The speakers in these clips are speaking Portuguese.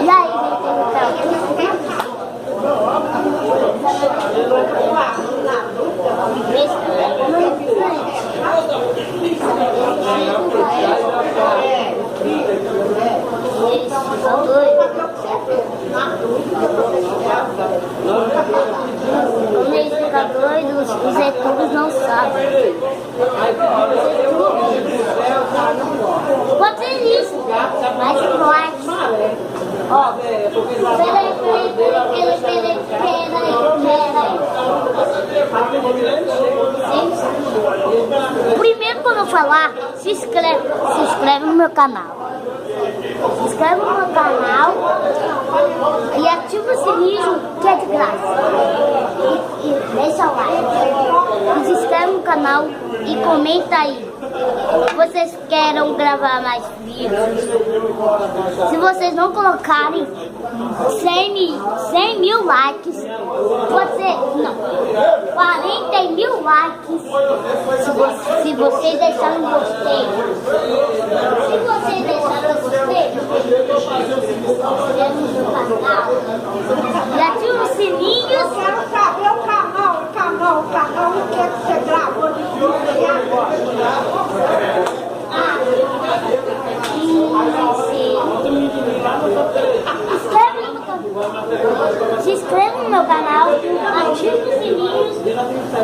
E aí, quando eles ficam doidos, os etubos não sabem. Pode ser isso, mas forte. Ó, peraí. Primeiro, quando eu falar, se inscreve no meu canal. Se inscreve no meu canal e ativa o sininho, que é de graça. E deixa o like. E se inscreve no canal e comenta aí. Vocês querem gravar mais vídeos? Se vocês não colocarem 100 mil likes, não, 40 mil likes, se vocês deixarem gostei. Se vocês deixarem gostei, inscreve no canal e ativa os sininhos. Eu quero saber o canal que você gravou de Se inscreva no meu canal, ative os sininhos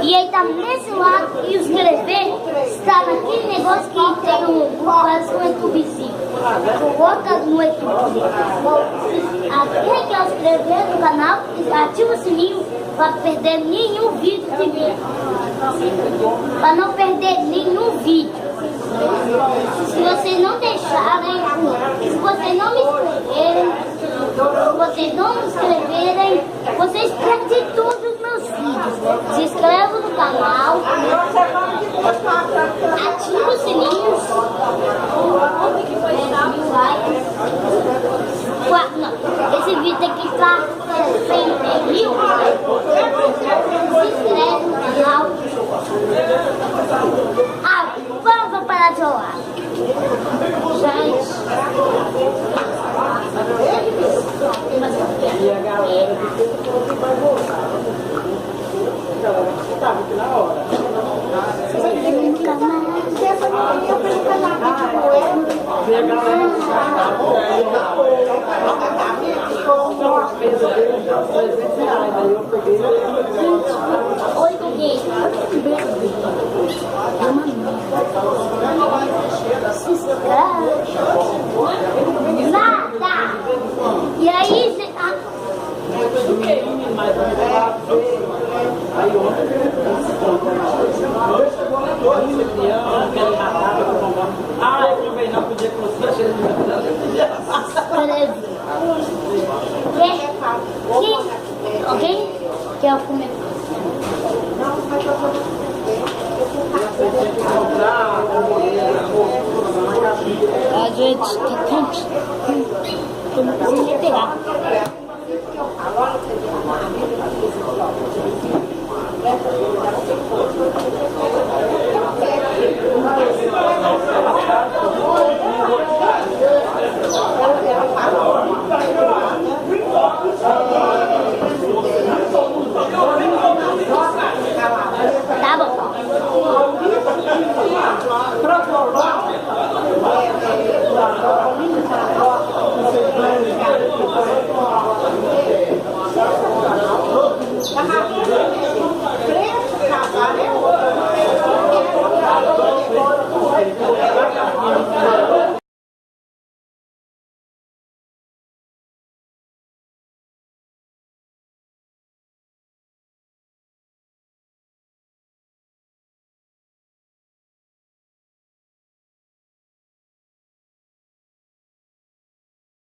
e aí tá nesse lado e o inscrever está naquele negócio que tem parece um YouTubezinho. Coloca no YouTube. Aquele que é inscrever no canal, ativa o sininho para perder nenhum vídeo de mim. Para não perder nenhum vídeo. Se vocês não deixarem, se vocês não me inscreverem, se vocês não me inscreverem, vocês perdem todos os meus vídeos. Se inscreva no canal, ativa os sininhos, não, esse vídeo tem que estar 100 mil likes. Se inscreve no canal. Vamos parar de rolar. Gente. E a galera que vai voltar. Você tá muito na hora. E a galera aí eu peguei. Oi, Guguinho. Se inscreve. Nada. E aí, você tá... Aí ontem eu também não podia conseguir. Alguém quer comer? A gente tá quente. Tô não conseguindo pegar.